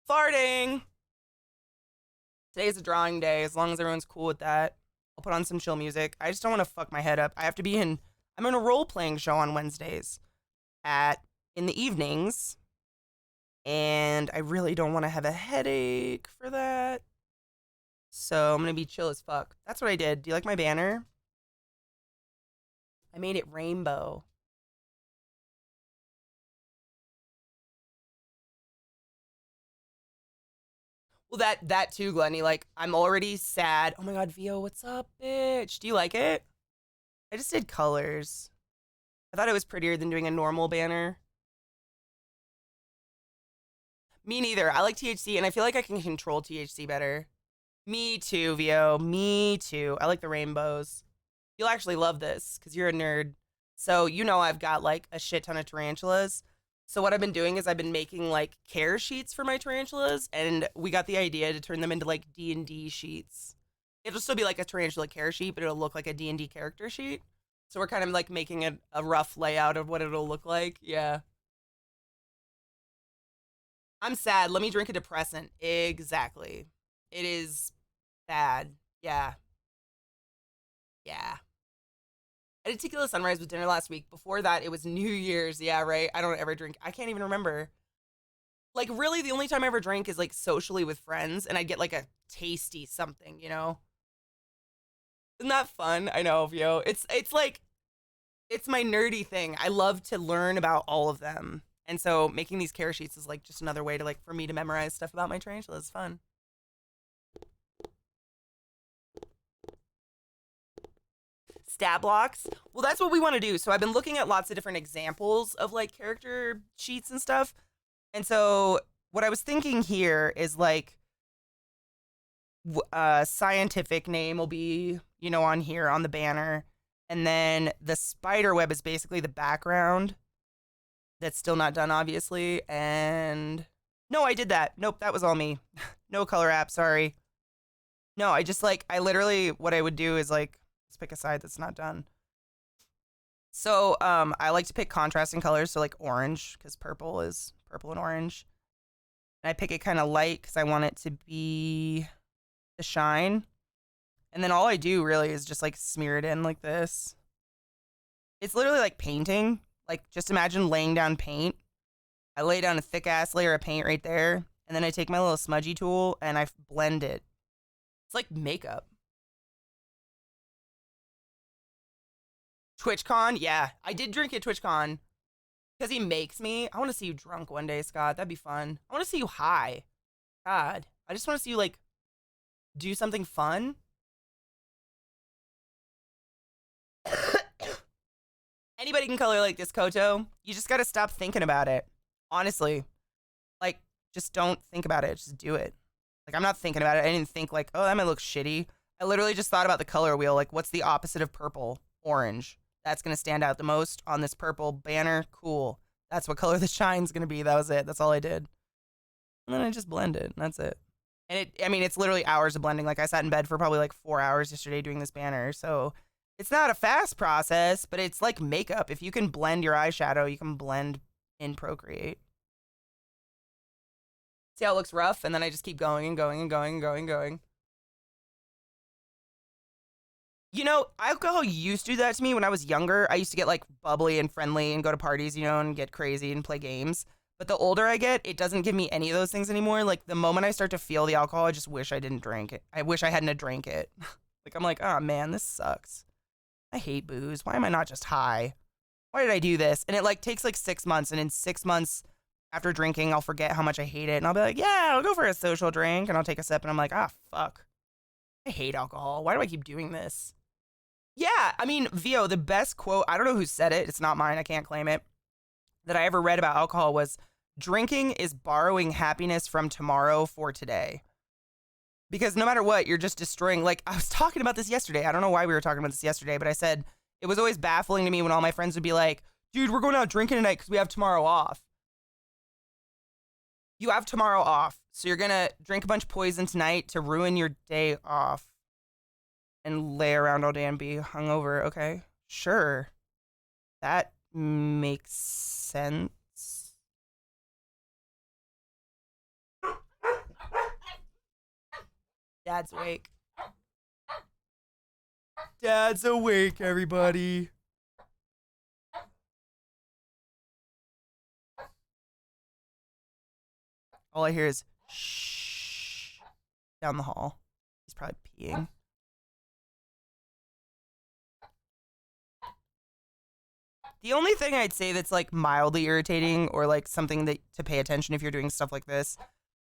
Farting! Today's a drawing day, as long as everyone's cool with that. I'll put on some chill music. I just don't want to fuck my head up. I have to be in. I'm in a role playing show on Wednesdays at in the evenings, and I really don't want to have a headache for that. So I'm gonna be chill as fuck. That's what I did. Do you like my banner? I made it rainbow. Well, that too, Glenny. Like, I'm already sad. Oh my god, Vio, what's up, bitch? Do you like it? I just did colors. I thought it was prettier than doing a normal banner. Me neither. I like THC, and I feel like I can control THC better. Me too, Vio. Me too. I like the rainbows. You'll actually love this because you're a nerd. So you know I've got like a shit ton of tarantulas. So what I've been doing is I've been making like care sheets for my tarantulas, and we got the idea to turn them into like D&D sheets. It'll still be like a tarantula care sheet, but it'll look like a D&D character sheet. So we're kind of like making a rough layout of what it'll look like. Yeah. I'm sad. Let me drink a depressant. Exactly. It is bad. Yeah. Yeah. I did tequila sunrise with dinner last week. Before that, it was New Year's. Yeah, right. I don't ever drink. I can't even remember. Like, really, the only time I ever drink is like socially with friends, and I get like a tasty something, you know? Isn't that fun? I know, yo. It's like it's my nerdy thing. I love to learn about all of them. And so making these care sheets is like just another way to like for me to memorize stuff about my tarantula. It's fun. Stat blocks. Well, that's what we want to do. So I've been looking at lots of different examples of like character sheets and stuff. And so what I was thinking here is like scientific name will be, you know, on here on the banner. And then the spider web is basically the background. That's still not done, obviously. And no, I did that. Nope, that was all me. No color app, sorry. No, I just like, I literally, what I would do is like, let's pick a side that's not done. So I like to pick contrasting colors, so like orange, because purple is purple and orange. And I pick it kind of light because I want it to be the shine. And then all I do really is just like smear it in like this. It's literally like painting. Like just imagine laying down paint. I lay down a thick ass layer of paint right there, and then I take my little smudgy tool and I blend it. It's like makeup. TwitchCon, yeah, I did drink at TwitchCon because he makes me. I want to see you drunk one day, Scott. That'd be fun. I want to see you high. God, I just want to see you like do something fun. Anybody can color like this, Koto. You just got to stop thinking about it. Honestly, like just don't think about it. Just do it. Like I'm not thinking about it. I didn't think like, oh, that might look shitty. I literally just thought about the color wheel. Like, what's the opposite of purple? Orange. That's gonna stand out the most on this purple banner. Cool. That's what color the shine's gonna be. That was it. That's all I did. And then I just blended. And that's it. And I mean, it's literally hours of blending. Like I sat in bed for probably like 4 hours yesterday doing this banner. So it's not a fast process, but it's like makeup. If you can blend your eyeshadow, you can blend in Procreate. See how it looks rough? And then I just keep going and going and going and going and going. You know, alcohol used to do that to me when I was younger. I used to get like bubbly and friendly and go to parties, you know, and get crazy and play games. But the older I get, it doesn't give me any of those things anymore. Like the moment I start to feel the alcohol, I just wish I didn't drink it. I wish I hadn't drank it. Like I'm like, oh man, this sucks. I hate booze. Why am I not just high? Why did I do this? And it like takes like 6 months, and in 6 months after drinking, I'll forget how much I hate it, and I'll be like, yeah, I'll go for a social drink, and I'll take a sip, and I'm like, ah, fuck. I hate alcohol. Why do I keep doing this? Yeah, I mean, Vio, the best quote, I don't know who said it, it's not mine, I can't claim it, that I ever read about alcohol was drinking is borrowing happiness from tomorrow for today. Because no matter what, you're just destroying. Like, I was talking about this yesterday. I don't know why we were talking about this yesterday, but I said it was always baffling to me when all my friends would be like, dude, we're going out drinking tonight because we have tomorrow off. You have tomorrow off, so you're going to drink a bunch of poison tonight to ruin your day off and lay around all day and be hungover. Okay, sure. That makes sense. Dad's awake. Dad's awake, everybody. All I hear is shh down the hall. He's probably peeing. The only thing I'd say that's like mildly irritating or like something that to pay attention if you're doing stuff like this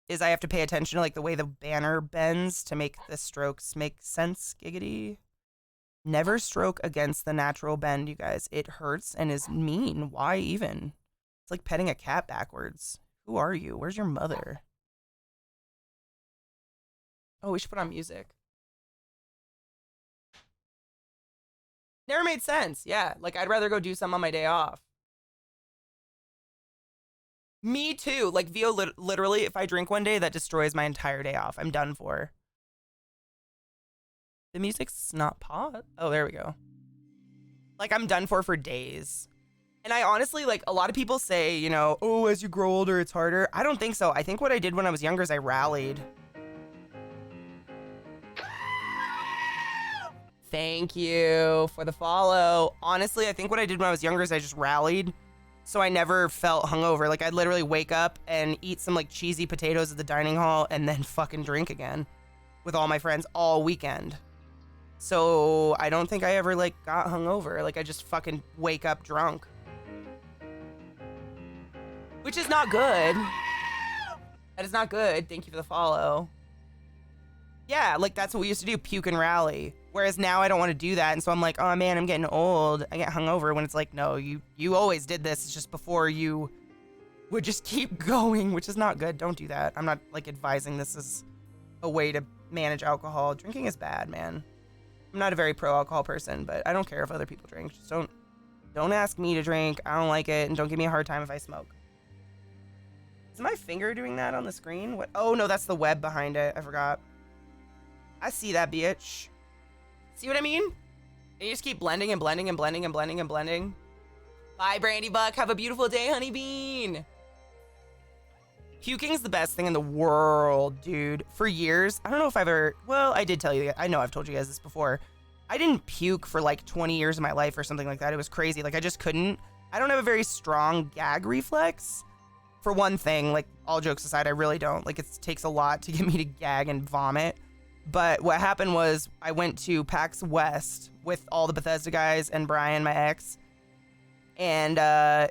is I have to pay attention to like the way the banner bends to make the strokes make sense, giggity. Never stroke against the natural bend, you guys. It hurts and is mean. Why even? It's like petting a cat backwards. Who are you? Where's your mother? Oh, we should put on music. Never made sense. Yeah, like I'd rather go do something on my day off. Me too. Like Vio, literally, if I drink one day, that destroys my entire day off. I'm done for. The music's not paused. Oh, there we go. Like I'm done for days. And I honestly, like a lot of people say, you know, oh, as you grow older, it's harder. I don't think so. I think what I did when I was younger is I rallied. Thank you for the follow. Honestly, I think what I did when I was younger is I just rallied. So I never felt hungover. Like I'd literally wake up and eat some like cheesy potatoes at the dining hall and then fucking drink again with all my friends all weekend. So I don't think I ever like got hungover. Like I just fucking wake up drunk. Which is not good. That is not good. Thank you for the follow. Yeah, like that's what we used to do, puke and rally. Whereas now I don't want to do that. And so I'm like, oh man, I'm getting old. I get hungover when it's like, no, you always did this. It's just before you would just keep going, which is not good. Don't do that. I'm not like advising this as a way to manage alcohol. Drinking is bad, man. I'm not a very pro alcohol person, but I don't care if other people drink. Just don't ask me to drink. I don't like it. And don't give me a hard time if I smoke. Is my finger doing that on the screen? What? Oh no, that's the web behind it. I forgot. I see that, bitch. See what I mean? And you just keep blending and blending and blending and blending and blending. Bye, Brandy Buck. Have a beautiful day, Honey Bean. Puking's the best thing in the world, dude. For years, I don't know if I've ever... Well, I did tell you. I know I've told you guys this before. I didn't puke for like 20 years of my life or something like that. It was crazy. Like, I just couldn't. I don't have a very strong gag reflex. For one thing, like, all jokes aside, I really don't. Like, it takes a lot to get me to gag and vomit. But what happened was I went to PAX West with all the Bethesda guys and Brian, my ex. And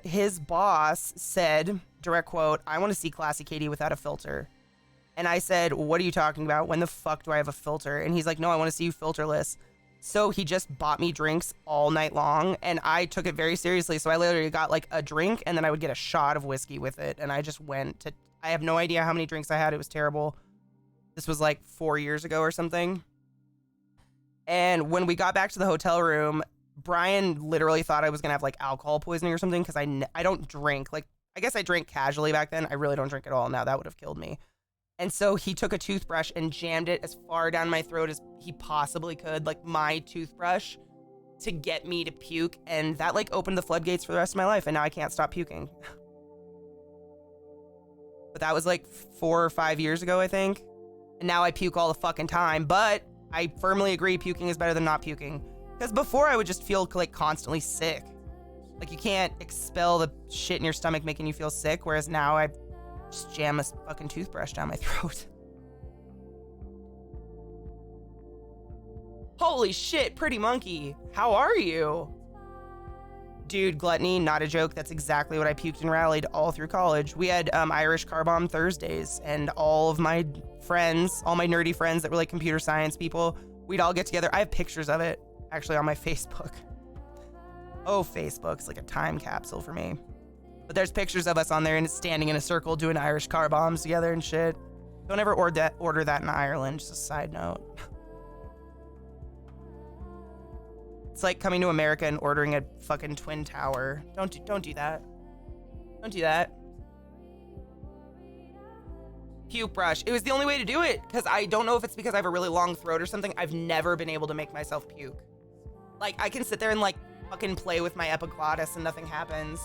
his boss said, direct quote, I want to see ClassyKatie without a filter. And I said, well, what are you talking about? When the fuck do I have a filter? And he's like, no, I want to see you filterless. So he just bought me drinks all night long. And I took it very seriously. So I literally got like a drink and then I would get a shot of whiskey with it. And I just went to, I have no idea how many drinks I had. It was terrible. This was like 4 years ago or something. And when we got back to the hotel room, Brian literally thought I was going to have like alcohol poisoning or something because I don't drink. Like, I guess I drank casually back then. I really don't drink at all now. That would have killed me. And so he took a toothbrush and jammed it as far down my throat as he possibly could, like my toothbrush, to get me to puke. And that like opened the floodgates for the rest of my life. And now I can't stop puking. But that was like 4 or 5 years ago, I think. And now I puke all the fucking time, but I firmly agree puking is better than not puking. Because before I would just feel like constantly sick. Like you can't expel the shit in your stomach making you feel sick, whereas now I just jam a fucking toothbrush down my throat. Holy shit, Pretty Monkey. How are you? Dude, gluttony, not a joke. That's exactly what I puked and rallied all through college. We had Irish car bomb Thursdays, and all of my friends, all my nerdy friends that were like computer science people, we'd all get together. I have pictures of it actually on my Facebook. Oh, Facebook's like a time capsule for me. But there's pictures of us on there and it's standing in a circle doing Irish car bombs together and shit. Don't ever order that in Ireland, just a side note. It's like coming to America and ordering a fucking twin tower. Don't do that. Don't do that. Puke brush. It was the only way to do it because I don't know if it's because I have a really long throat or something. I've never been able to make myself puke. Like I can sit there and like fucking play with my epiglottis and nothing happens.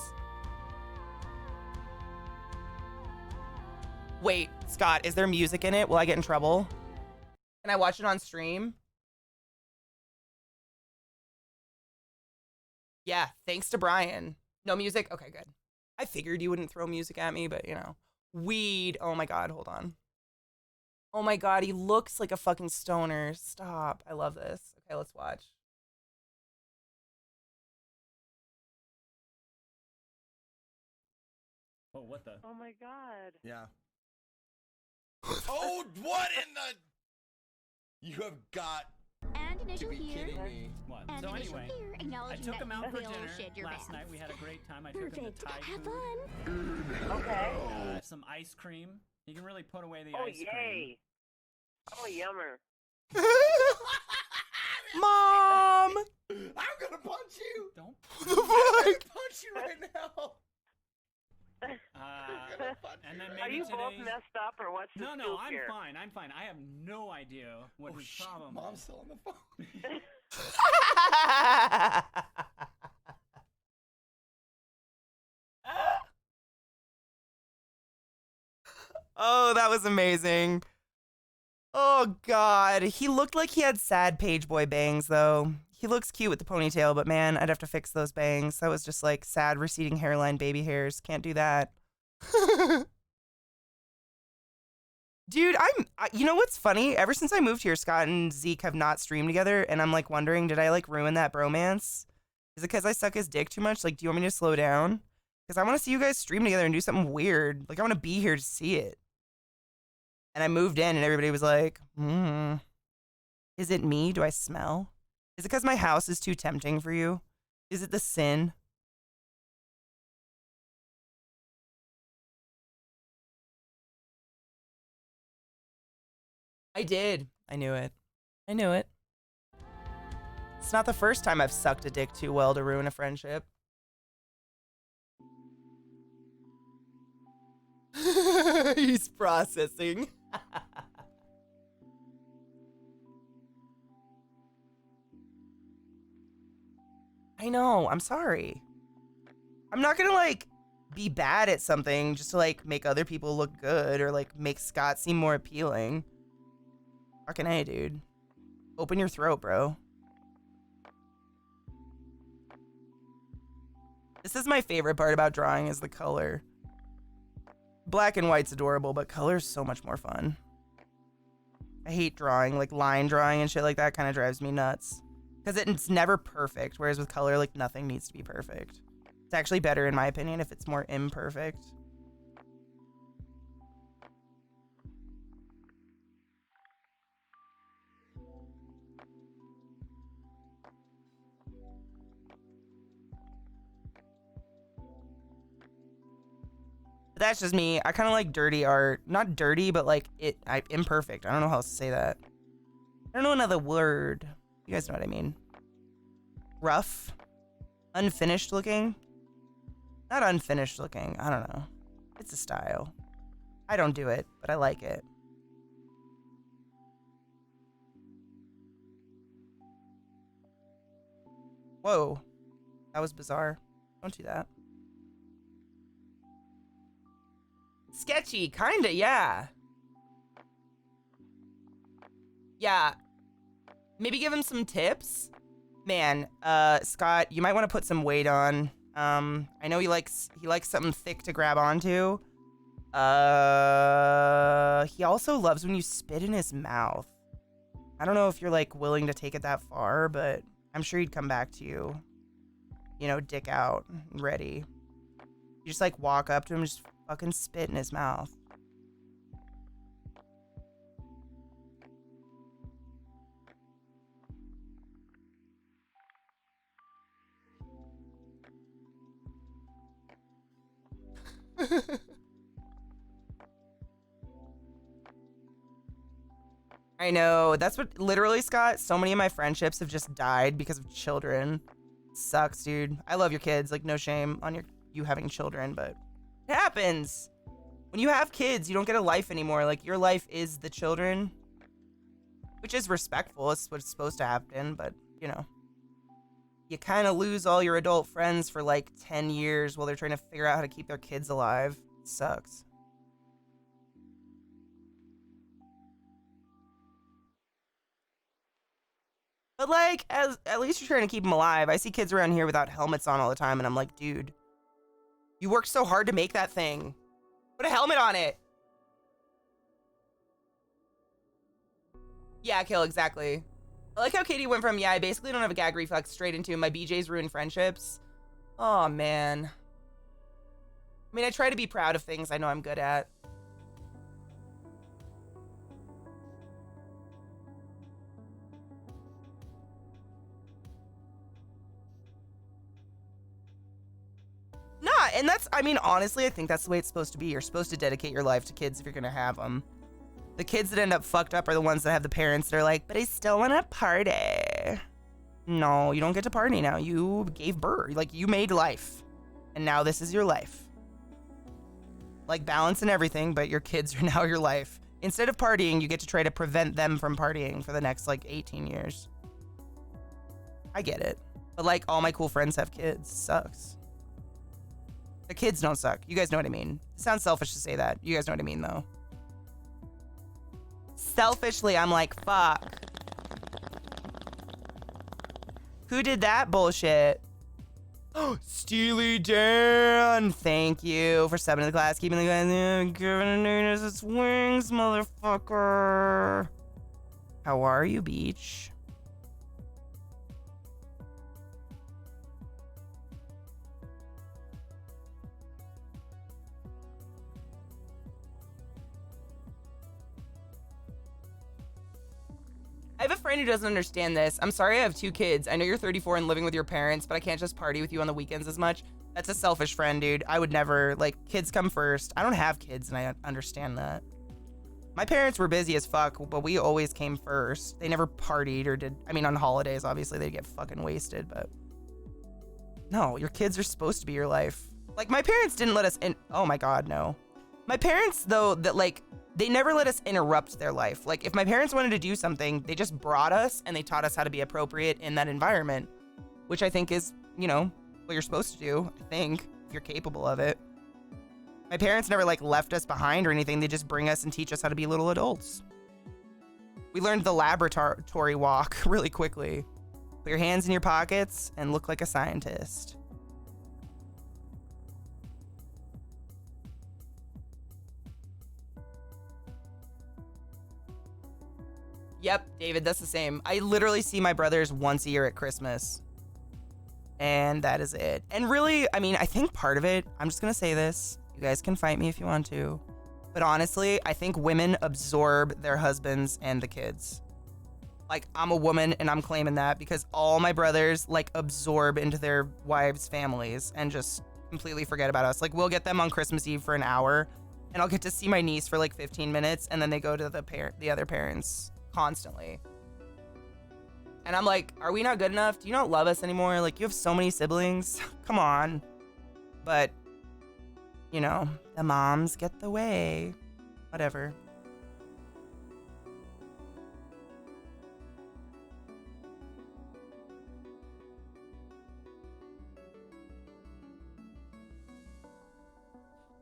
Wait, Scott, is there music in it? Will I get in trouble? Can I watch it on stream? Yeah, thanks to Brian. No music? Okay, good. I figured you wouldn't throw music at me, but you know. Weed. Oh my god, hold on. Oh my god, he looks like a fucking stoner. Stop. I love this. Okay, let's watch. Oh, what the? Oh my god. Yeah. Oh, what in the? You have got And to initial be here. kidding me. What? And So initial anyway, here, I acknowledging took him that out for you will dinner shed your last night. bath. We had a great time. I took him Perfect. to Thai Have food. fun. Okay. Some ice cream. You can really put away the Oh ice cream. yay. Oh yummer. Mom! I'm gonna punch you. Don't. I'm gonna punch you right now. And then maybe Are you today. both messed up or what's the No, scoop I'm here? fine. I'm fine. I have no idea what Oh his shit, problem Mom's is. still on the phone. Oh, that was amazing. Oh god, he looked like he had sad page boy bangs though. He looks cute with the ponytail, but man, I'd have to fix those bangs. That was just like sad receding hairline baby hairs. Can't do that. Dude, you know what's funny? Ever since I moved here, Scott and Zeke have not streamed together, and I'm like wondering, did I like ruin that bromance? Is it because I suck his dick too much? Like, do you want me to slow down? Because I want to see you guys stream together and do something weird. Like, I want to be here to see it. And I moved in, and everybody was like, is it me? Do I smell? Is it because my house is too tempting for you? Is it the sin? I did. I knew it. I knew it. It's not the first time I've sucked a dick too well to ruin a friendship. He's processing. I know. I'm sorry. I'm not gonna like be bad at something just to like make other people look good or like make Scott seem more appealing. Fucking A, dude. Open your throat, bro. This is my favorite part about drawing is the color. Black and white's adorable, but color's so much more fun. I hate drawing, like line drawing and shit like that kind of drives me nuts. Because it's never perfect, whereas with color, like nothing needs to be perfect. It's actually better, in my opinion, if it's more imperfect. But that's just me. I kind of like dirty art. Not dirty, but like imperfect. I don't know how else to say that. I don't know another word. You guys know what I mean. Rough. Unfinished looking. Not unfinished looking. I don't know. It's a style. I don't do it, but I like it. Whoa. That was bizarre. Don't do that. Sketchy, kinda, yeah. Yeah. Maybe give him some tips. Man, Scott, you might want to put some weight on. I know he likes something thick to grab onto. He also loves when you spit in his mouth. I don't know if you're like willing to take it that far, but I'm sure he'd come back to you. You know, dick out, ready. You just like walk up to him and just fucking spit in his mouth. I know. That's what literally, Scott. So many of my friendships have just died because of children. Sucks, dude. I love your kids. Like, no shame on you having children, but it happens. When you have kids, you don't get a life anymore. Like, your life is the children, which is respectful. It's what's supposed to happen, but, you know. You kind of lose all your adult friends for like 10 years while they're trying to figure out how to keep their kids alive. It sucks. But like, at least you're trying to keep them alive. I see kids around here without helmets on all the time, and I'm like, dude, you worked so hard to make that thing. Put a helmet on it. Yeah, Kill, exactly. I like how Katie went from, yeah, I basically don't have a gag reflex, straight into my BJ's ruined friendships. Oh, man. I mean, I try to be proud of things I know I'm good at. Nah, and that's, I mean, honestly, I think that's the way it's supposed to be. You're supposed to dedicate your life to kids if you're gonna have them. The kids that end up fucked up are the ones that have the parents that are like, but I still want to party. No, you don't get to party now. You gave birth. Like, you made life. And now this is your life. Like, balance and everything, but your kids are now your life. Instead of partying, you get to try to prevent them from partying for the next, like, 18 years. I get it. But, like, all my cool friends have kids. Sucks. The kids don't suck. You guys know what I mean. It sounds selfish to say that. You guys know what I mean, though. Selfishly, I'm like, fuck. Who did that bullshit? Oh, Steely Dan. Thank you for subbing to the class. Keeping the guys giving it its wings, motherfucker. How are you, Beach? I have a friend who doesn't understand this. I'm sorry I have 2 kids. I know you're 34 and living with your parents, but I can't just party with you on the weekends as much. That's a selfish friend, dude. I would never, like, kids come first. I don't have kids, and I understand that. My parents were busy as fuck, but we always came first. They never partied or did, I mean, on holidays, obviously, they'd get fucking wasted, but... No, your kids are supposed to be your life. Like, my parents didn't let us in... Oh my god, no. My parents, though, that, like... They never let us interrupt their life. Like, if my parents wanted to do something, they just brought us and they taught us how to be appropriate in that environment, which I think is, you know, what you're supposed to do, I think, if you're capable of it. My parents never, like, left us behind or anything. They just bring us and teach us how to be little adults. We learned the laboratory walk really quickly. Put your hands in your pockets and look like a scientist. Yep, David, that's the same. I literally see my brothers once a year at Christmas. And that is it. And really, I mean, I think part of it, I'm just gonna say this. You guys can fight me if you want to. But honestly, I think women absorb their husbands and the kids. Like, I'm a woman and I'm claiming that because all my brothers, like, absorb into their wives' families and just completely forget about us. Like, we'll get them on Christmas Eve for an hour and I'll get to see my niece for like 15 minutes and then they go to the other parents constantly. And I'm like, are we not good enough? Do you not love us anymore? Like, you have so many siblings. Come on. But, you know, the moms get the way. Whatever.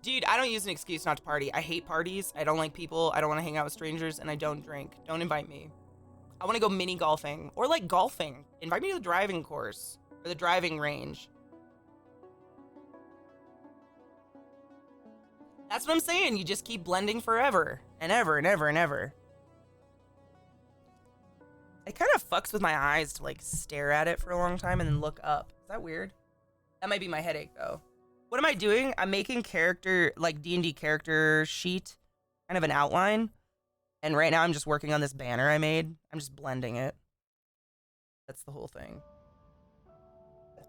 Dude, I don't use an excuse not to party. I hate parties. I don't like people. I don't want to hang out with strangers, and I don't drink. Don't invite me. I want to go mini golfing or like golfing. Invite me to the driving course or the driving range. That's what I'm saying. You just keep blending forever and ever and ever and ever. It kind of fucks with my eyes to like stare at it for a long time and then look up. Is that weird? That might be my headache though. What am I doing? I'm making character, like D&D character sheet, kind of an outline. And right now I'm just working on this banner I made. I'm just blending it. That's the whole thing.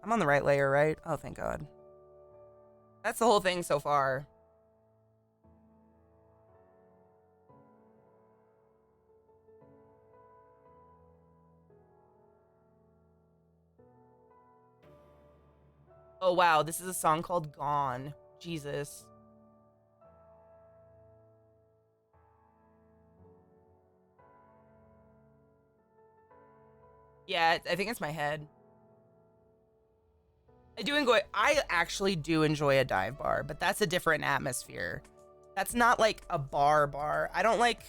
I'm on the right layer, right? Oh, thank God. That's the whole thing so far. Oh, wow. This is a song called Gone. Jesus. Yeah, I think it's my head. I actually do enjoy a dive bar, but that's a different atmosphere. That's not like a bar. I don't like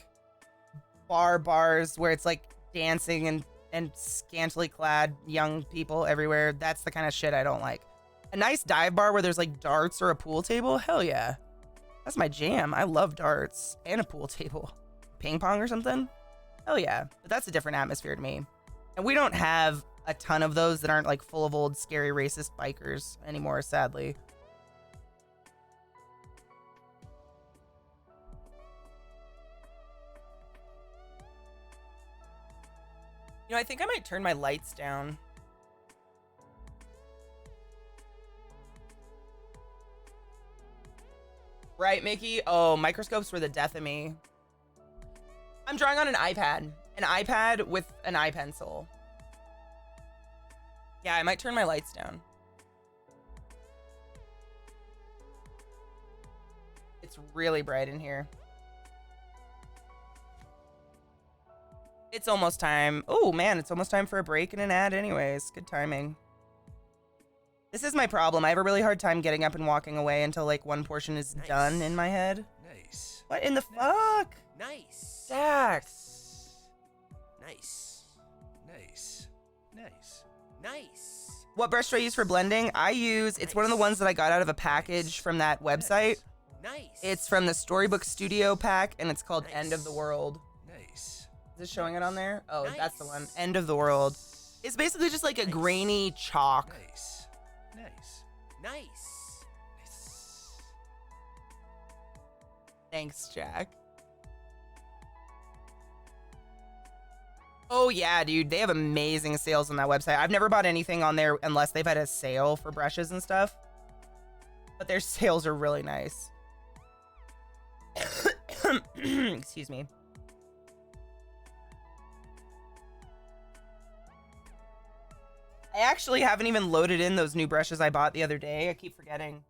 bars where it's like dancing and scantily clad young people everywhere. That's the kind of shit I don't like. A nice dive bar where there's like darts or a pool table. Hell yeah. That's my jam. I love darts and a pool table. Ping pong or something. Hell yeah. But that's a different atmosphere to me. And we don't have a ton of those that aren't like full of old scary racist bikers anymore, sadly. You know, I think I might turn my lights down. Right, Mickey? Oh, microscopes were the death of me. I'm drawing on an iPad. An iPad with an eye pencil. Yeah, I might turn my lights down. It's really bright in here. It's almost time. Oh, man, it's almost time for a break and an ad anyways. Good timing. This is my problem. I have a really hard time getting up and walking away until, like, one portion is done in my head. Nice. What in the fuck? Nice. Dax. Nice. Nice. Nice. Nice. What brush do I use for blending? It's one of the ones that I got out of a package from that website. Nice. It's from the Storybook Studio pack, and it's called End of the World. Nice. Is it showing it on there? Oh, that's the one. End of the World. It's basically just like a grainy chalk. Nice. Nice. Nice. Nice. Thanks, Jack. Oh, yeah, dude. They have amazing sales on that website. I've never bought anything on there unless they've had a sale for brushes and stuff. But their sales are really nice. Excuse me. I actually haven't even loaded in those new brushes I bought the other day. I keep forgetting.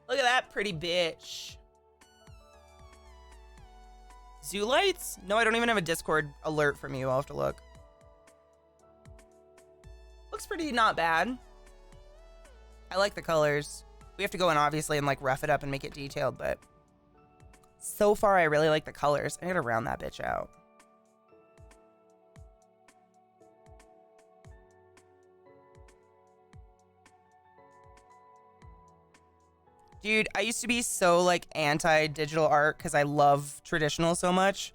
Look at that pretty bitch. Zoo lights? No, I don't even have a Discord alert from you. I'll have to look. Looks pretty not bad. I like the colors. We have to go in obviously and like rough it up and make it detailed, but so far I really like the colors. I gotta round that bitch out. Dude, I used to be so like anti-digital art because I love traditional so much.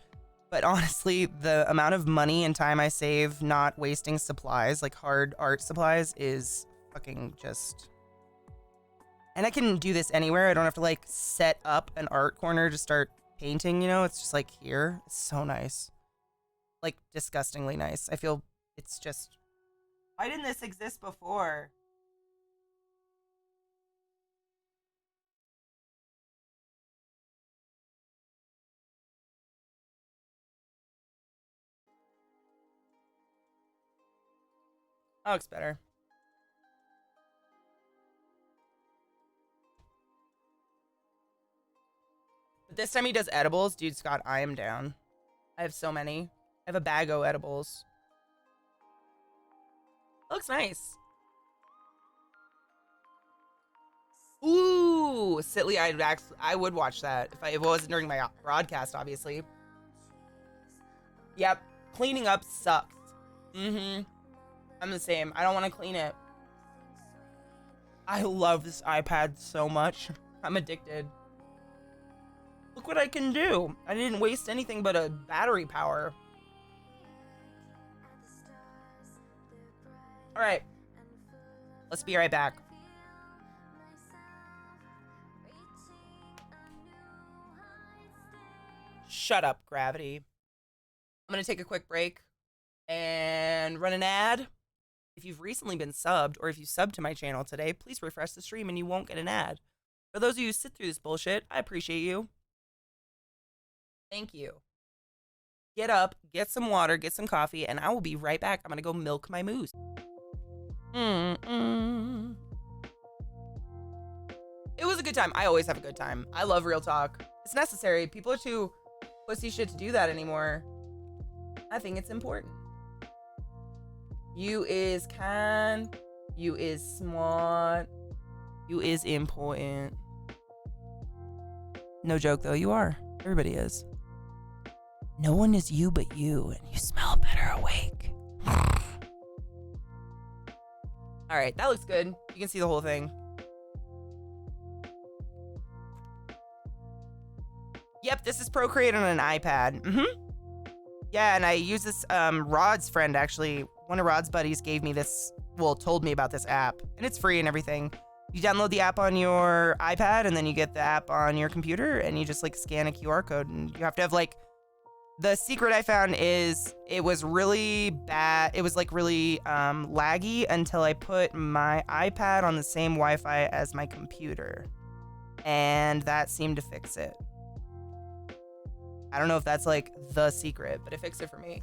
But honestly, the amount of money and time I save not wasting supplies, like hard art supplies, is fucking just... And I can do this anywhere. I don't have to like set up an art corner to start painting, you know? It's just like here. It's so nice. Like disgustingly nice. I feel it's just... Why didn't this exist before? That looks better. But this time he does edibles. Dude, Scott, I am down. I have so many. I have a bag of edibles. That looks nice. Ooh, Sitley, I would watch that if it wasn't during my broadcast, obviously. Yep, cleaning up sucks. Mm-hmm. I'm the same. I don't want to clean it. I love this iPad so much. I'm addicted. Look what I can do. I didn't waste anything but a battery power. All right. Let's be right back. Shut up, Gravity. I'm going to take a quick break and run an ad. If you've recently been subbed, or if you subbed to my channel today, please refresh the stream and you won't get an ad. For those of you who sit through this bullshit, I appreciate you. Thank you. Get up, get some water, get some coffee, and I will be right back. I'm gonna go milk my moose. It was a good time. I always have a good time. I love real talk. It's necessary. People are too pussy shit to do that anymore. I think it's important. You is kind. You is smart. You is important. No joke though, you are. Everybody is. No one is you but you, and you smell better awake. All right, that looks good. You can see the whole thing. Yep, this is Procreate on an iPad. Yeah, and I use this, Rod's friend actually, one of Rod's buddies gave me this, well, told me about this app, and it's free and everything. You download the app on your iPad, and then you get the app on your computer, and you just like scan a QR code, and you have to have like, the secret I found is it was really bad. It was like really laggy until I put my iPad on the same Wi-Fi as my computer, and that seemed to fix it. I don't know if that's like the secret, but it fixed it for me.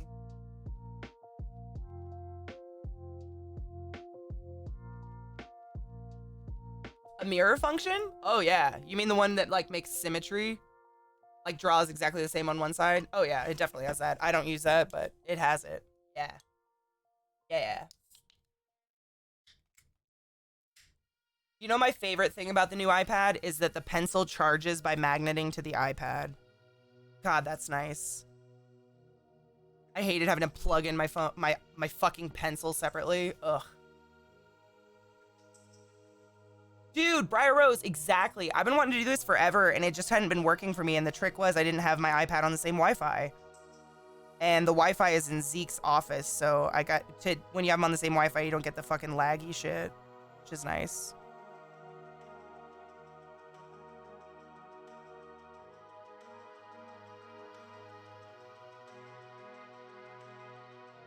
A mirror function? Oh yeah. You mean the one that like makes symmetry? Like draws exactly the same on one side? Oh yeah, it definitely has that. I don't use that, but it has it. Yeah. Yeah. You know my favorite thing about the new iPad is that the pencil charges by magneting to the iPad. God, that's nice. I hated having to plug in my phone, my fucking pencil separately. Ugh. Dude, Briar Rose, exactly. I've been wanting to do this forever, and it just hadn't been working for me, and the trick was I didn't have my iPad on the same Wi-Fi. And the Wi-Fi is in Zeke's office, so I got to, when you have them on the same Wi-Fi, you don't get the fucking laggy shit, which is nice.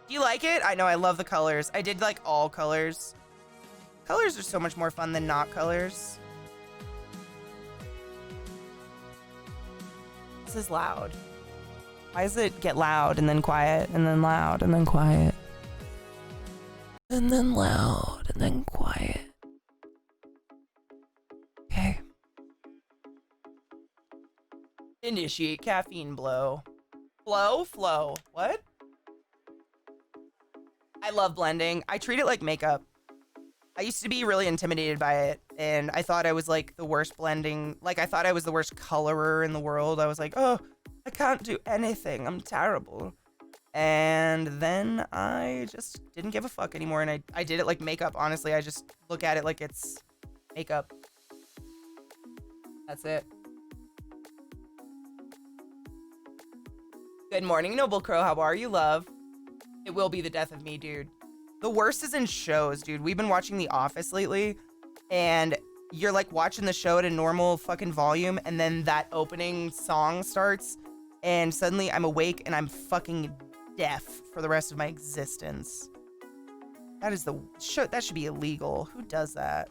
Do you like it? I know, I love the colors. I did like all colors. Colors are so much more fun than not colors. This is loud. Why does it get loud and then quiet and then loud and then quiet? And then loud and then quiet. Okay. Initiate caffeine blow. Flow? What? I love blending. I treat it like makeup. I used to be really intimidated by it, and I thought I was like the worst blending, like I thought I was the worst colorer in the world. I was like, oh, I can't do anything, I'm terrible. And then I just didn't give a fuck anymore, and I did it like makeup, honestly. I just look at it like it's makeup. That's it. Good morning, Noble Crow, how are you, love? It will be the death of me, dude. The worst is in shows, dude. We've been watching The Office lately, and you're like watching the show at a normal fucking volume, and then that opening song starts, and suddenly I'm awake and I'm fucking deaf for the rest of my existence. That is the show. That should be illegal. Who does that?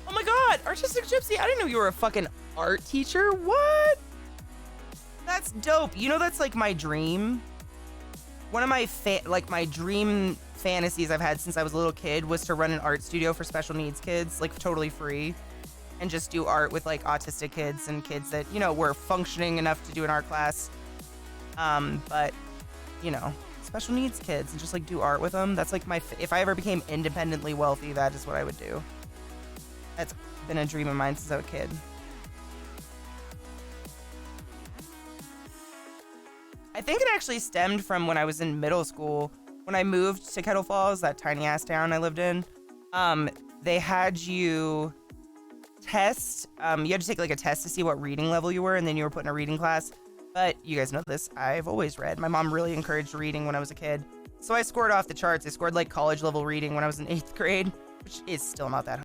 Oh my god, Artistic Gypsy, I didn't know you were a fucking art teacher. What? That's dope. You know, that's like my dream. One of my my dream fantasies I've had since I was a little kid was to run an art studio for special needs kids, like totally free, and just do art with like autistic kids and kids that, you know, were functioning enough to do an art class. But, you know, special needs kids, and just like do art with them. That's like if I ever became independently wealthy, that is what I would do. That's been a dream of mine since I was a kid. I think it actually stemmed from when I was in middle school. When I moved to Kettle Falls, that tiny ass town I lived in, they had you test, you had to take like a test to see what reading level you were, and then you were put in a reading class. But you guys know this, I've always read. My mom really encouraged reading when I was a kid. So I scored off the charts. I scored like college level reading when I was in 8th grade, which is still not that high.